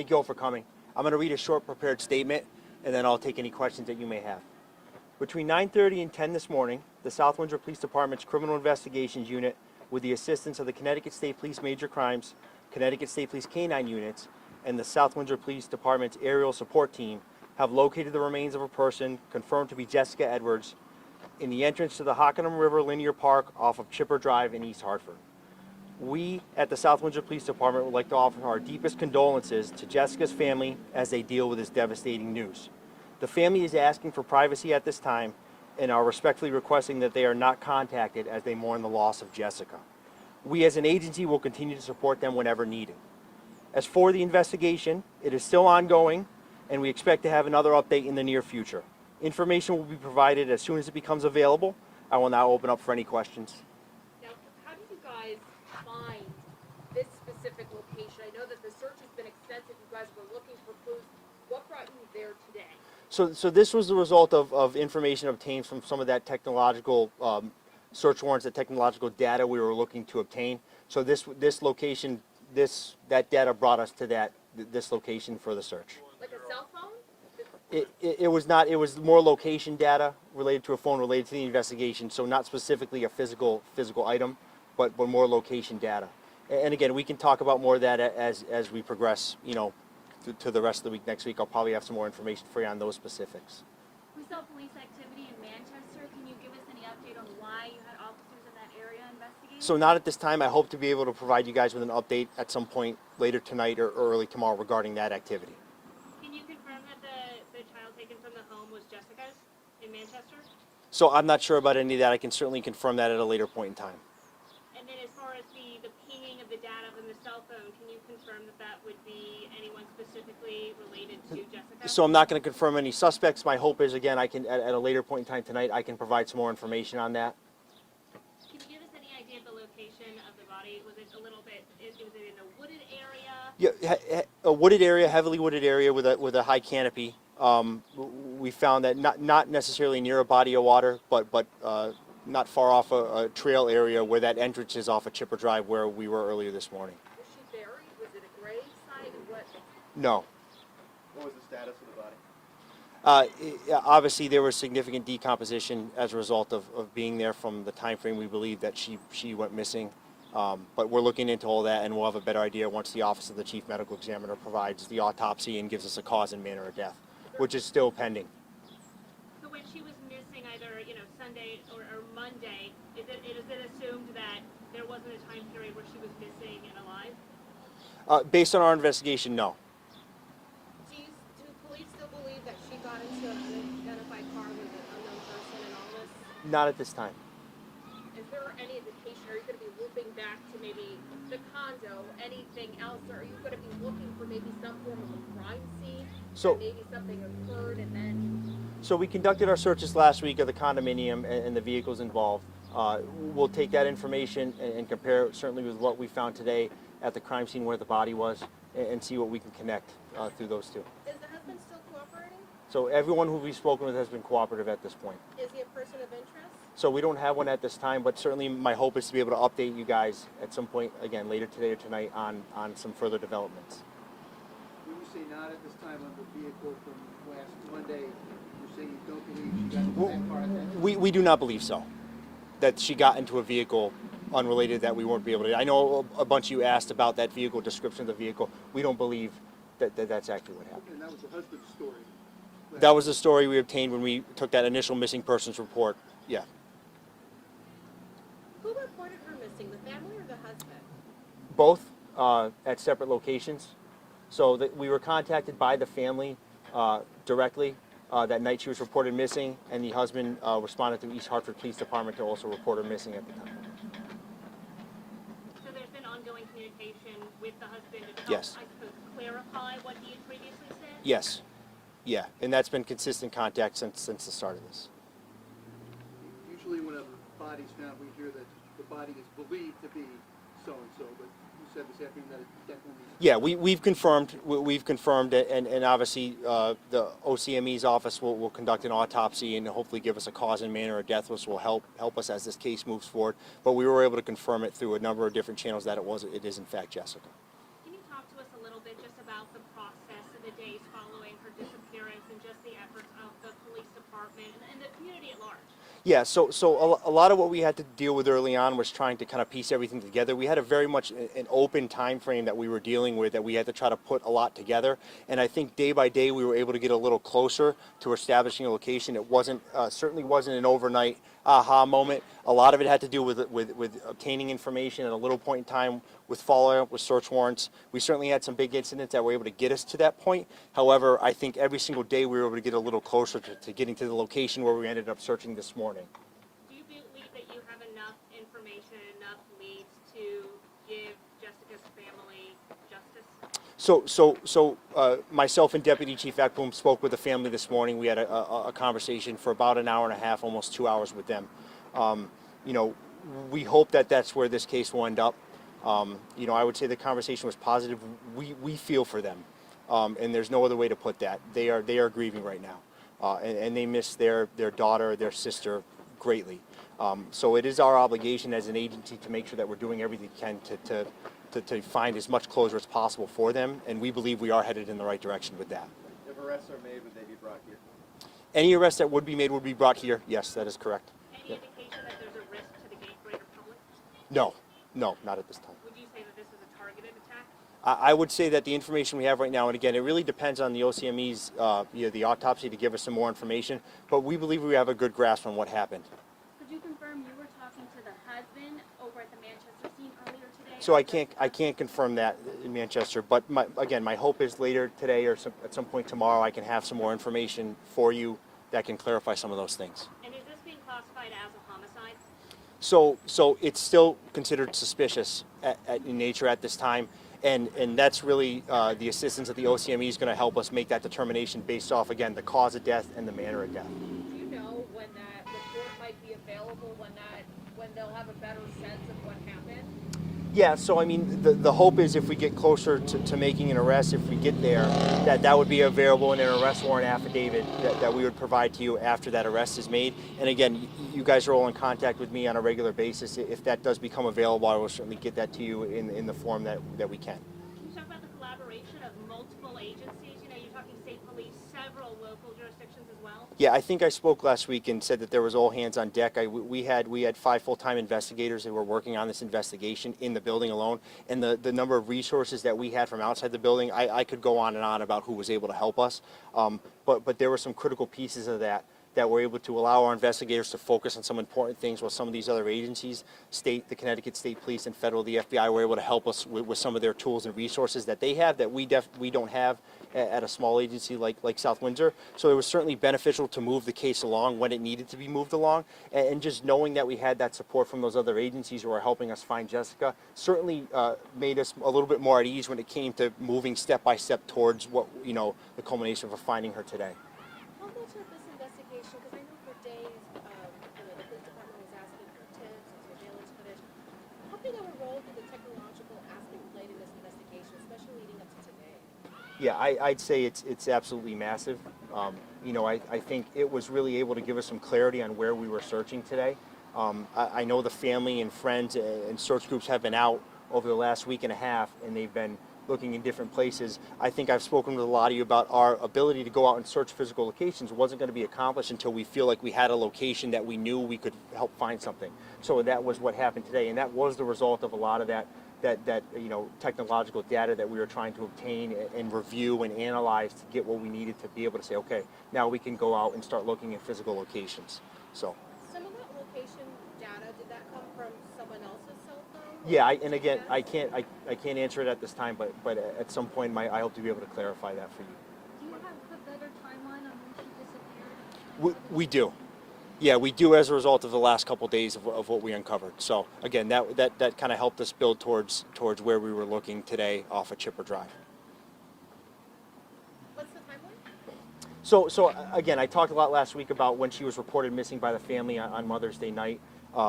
Thank you all for coming. I'm going to read a short prepared statement, and then I'll take any questions that you may have. Between 9:30 and 10 this morning, the South Windsor Police Department's Criminal Investigations Unit, with the assistance of the Connecticut State Police Major Crimes, Connecticut State Police K-9 units, and the South Windsor Police Department's Aerial Support Team, have located the remains of a person confirmed to be Jessica Edwards in the entrance to the Hockenham River Linear Park off of Chipper Drive in East Hartford. We at the South Windsor Police Department would like to offer our deepest condolences to Jessica's family as they deal with this devastating news. The family is asking for privacy at this time and are respectfully requesting that they are not contacted as they mourn the loss of Jessica. We as an agency will continue to support them whenever needed. As for the investigation, it is still ongoing, and we expect to have another update in the near future. Information will be provided as soon as it becomes available. I will now open up for any questions. Now, how did you guys find this specific location? I know that the search has been extensive. You guys were looking for clues. What brought you there today? So this was the result of information obtained from some of that technological search warrants, the technological data we were looking to obtain. So this location, that data brought us to this location for the search. Like a cell phone? It was not. It was more location data related to a phone related to the investigation. So not specifically a physical item, but more location data. And again, we can talk about more of that as we progress. To the rest of the week. Next week, I'll probably have some more information for you on those specifics. We saw police activity in Manchester. Can you give us any update on why you had officers in that area investigating? So not at this time. I hope to be able to provide you guys with an update at some point later tonight or early tomorrow regarding that activity. Can you confirm that the child taken from the home was Jessica's in Manchester? So I'm not sure about any of that. I can certainly confirm that at a later point in time. And then as far as the pinging of the data from the cell phone, can you confirm that would be anyone specifically related to Jessica? So I'm not going to confirm any suspects. My hope is, again, I can at a later point in time tonight, I can provide some more information on that. Can you give us any idea of the location of the body? Was it a little bit? Was it in a wooded area? Yeah, a wooded area, heavily wooded area with a high canopy. We found that not necessarily near a body of water, but not far off a trail area where that entrance is off of Chipper Drive where we were earlier this morning. Was she buried? Was it a grave site? What? No. What was the status of the body? Obviously, there was significant decomposition as a result of being there from the time frame we believe that she went missing. But we're looking into all that, and we'll have a better idea once the Office of the Chief Medical Examiner provides the autopsy and gives us a cause and manner of death, which is still pending. So when she was missing, either Sunday or Monday, is it assumed that there wasn't a time period where she was missing and alive? Based on our investigation, no. Do police still believe that she got into an unidentified car with an unknown person and all this? Not at this time. Is there any indication? Are you going to be looping back to maybe the condo, anything else? Or are you going to be looking for maybe some form of a crime scene? So maybe something occurred and then... So we conducted our searches last week of the condominium and the vehicles involved. We'll take that information and compare it certainly with what we found today at the crime scene where the body was and see what we can connect through those two. Is the husband still cooperating? So everyone who we've spoken with has been cooperative at this point. Is he a person of interest? So we don't have one at this time, but certainly my hope is to be able to update you guys at some point, again, later today or tonight on some further developments. When you say not at this time on the vehicle from last Monday, you're saying you don't believe she got into that car at that time? We do not believe so, that she got into a vehicle unrelated that we won't be able to. I know a bunch of you asked about that vehicle, description of the vehicle. We don't believe that's actually what happened. And that was the husband's story. That was the story we obtained when we took that initial missing persons report. Yeah. Who reported her missing, the family or the husband? Both at separate locations. So we were contacted by the family directly that night she was reported missing, and the husband responded to East Hartford Police Department to also report her missing at the time. So there's been ongoing communication with the husband to help, Yes. I suppose, clarify what he had previously said? Yes. Yeah, and that's been consistent contact since the start of this. Usually when a body's found, we hear that the body is believed to be so-and-so, but you said this afternoon that it definitely is. Yeah, we've confirmed it, and obviously the OCME's office will conduct an autopsy and hopefully give us a cause and manner of death, which will help us as this case moves forward. But we were able to confirm it through a number of different channels that it is in fact Jessica. Can you talk to us a little bit just about the process days following her disappearance and just the efforts of the police department and the community at large? Yeah, a lot of what we had to deal with early on was trying to kind of piece everything together. We had a very much an open time frame that we were dealing with, that we had to try to put a lot together. And I think day by day we were able to get a little closer to establishing a location. It wasn't certainly wasn't an overnight aha moment. A lot of it had to do with obtaining information at a little point in time, with follow-up, with search warrants. We certainly had some big incidents that were able to get us to that point. However, I think every single day we were able to get a little closer to getting to the location where we ended up searching this morning. Do you believe that you have enough information, enough leads to give Jessica's family justice? Myself and Deputy Chief Ekblom spoke with the family this morning. We had a conversation for about an hour and a half, almost 2 hours with them. We hope that that's where this case will end up. I would say the conversation was positive. We feel for them, and there's no other way to put that. They are grieving right now, and they miss their daughter, their sister, greatly. So it is our obligation as an agency to make sure that we're doing everything we can to find as much closure as possible for them, and we believe we are headed in the right direction with that. If arrests are made, would they be brought here? Any arrests that would be made would be brought here. Yes, that is correct. Any indication that there's a risk to the greater public? No, not at this time. Would you say that this is a targeted attack? I would say that the information we have right now, and again, it really depends on the OCME's, the autopsy to give us some more information, but we believe we have a good grasp on what happened. Could you confirm you were talking to the husband over at the Manchester scene earlier today? So I can't confirm that in Manchester, but my hope is later today or at some point tomorrow I can have some more information for you that can clarify some of those things. And is this being classified as a homicide? So it's still considered suspicious in nature at this time, and that's really the assistance of the OCME is going to help us make that determination based off, again, the cause of death and the manner of death. Do you know when that report might be available, when they'll have a better sense of what happened? Yeah, so I mean, the hope is if we get closer to making an arrest, if we get there, that would be available in an arrest warrant affidavit that we would provide to you after that arrest is made. And again, you guys are all in contact with me on a regular basis. If that does become available, I will certainly get that to you in the form that we can. Can you talk about the collaboration of multiple agencies? You're talking state police, several local jurisdictions as well? Yeah, I think I spoke last week and said that there was all hands on deck. We had 5 full-time investigators that were working on this investigation in the building alone, and the number of resources that we had from outside the building, I could go on and on about who was able to help us, but there were some critical pieces of that were able to allow our investigators to focus on some important things, while some of these other agencies, the Connecticut State Police and federal, the FBI, were able to help us with some of their tools and resources that they have that we don't have at a small agency like South Windsor. So it was certainly beneficial to move the case along when it needed to be moved along, and just knowing that we had that support from those other agencies who are helping us find Jessica certainly made us a little bit more at ease when it came to moving step by step towards the culmination of finding her today. How much of this investigation, because I know for days, the police department was asking for tips and surveillance footage. How big of a role did the technological aspect play in this investigation, especially leading up to today? Yeah, I'd say it's absolutely massive. I think it was really able to give us some clarity on where we were searching today. I know the family and friends and search groups have been out over the last week and a half, and they've been looking in different places. I think I've spoken with a lot of you about our ability to go out and search physical locations wasn't going to be accomplished until we feel like we had a location that we knew we could help find something. So that was what happened today, and that was the result of a lot of that technological data that we were trying to obtain and review and analyze to get what we needed to be able to say, okay, now we can go out and start looking at physical locations. So. Some of that location data, did that come from someone else's cell phone? Yeah, and again, I can't answer it at this time, but at some point, I hope to be able to clarify that for you. Do you have a better timeline on when she disappeared? We do. Yeah, we do as a result of the last couple of days of what we uncovered. So again, that kind of helped us build towards where we were looking today off of Chipper Drive. What's the timeline? So again, I talked a lot last week about when she was reported missing by the family on Mother's Day night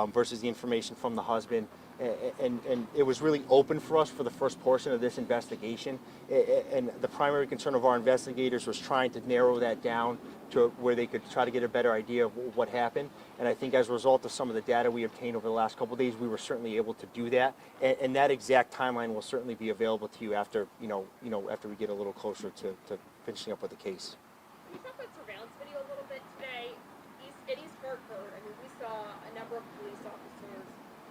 versus the information from the husband. and it was really open for us for the first portion of this investigation. And the primary concern of our investigators was trying to narrow that down to where they could try to get a better idea of what happened. And I think as a result of some of the data we obtained over the last couple of days, we were certainly able to do that. And that exact timeline will certainly be available to you after after we get a little closer to finishing up with the case. Can you talk about surveillance video a little bit today? In East Hartford, I mean, we saw a number of police officers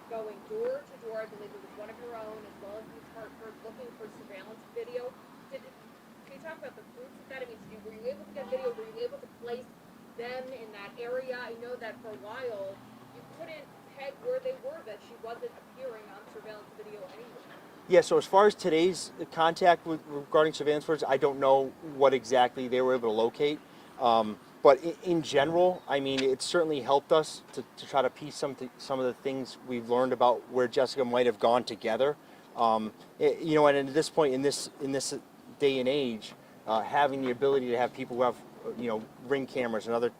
going door to door. I believe it was one of your own, as well as East Hartford, looking for surveillance video. Can you talk about the fruits of that? I mean, were you able to get video? Were you able to place them in that area? I know that for a while you couldn't peg where they were, that she wasn't appearing on surveillance video anywhere. Yeah, so as far as today's contact regarding surveillance footage, I don't know what exactly they were able to locate. But in general, I mean, it certainly helped us to try to piece some of the things we've learned about where Jessica might have gone together. And at this point in this day and age, having the ability to have people who have Ring cameras and other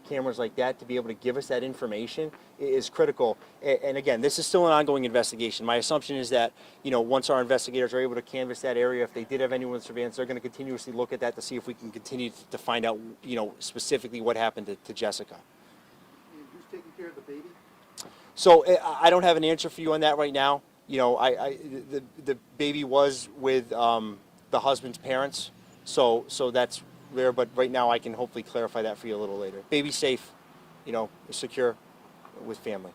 cameras like that to be able to give us that information is critical. And again, this is still an ongoing investigation. My assumption is that once our investigators are able to canvass that area, if they did have anyone in surveillance, they're going to continuously look at that to see if we can continue to find out specifically what happened to Jessica. And who's taking care of the baby? So I don't have an answer for you on that right now. The baby was with the husband's parents, so that's there. But right now, I can hopefully clarify that for you a little later. Baby's safe, secure, with family.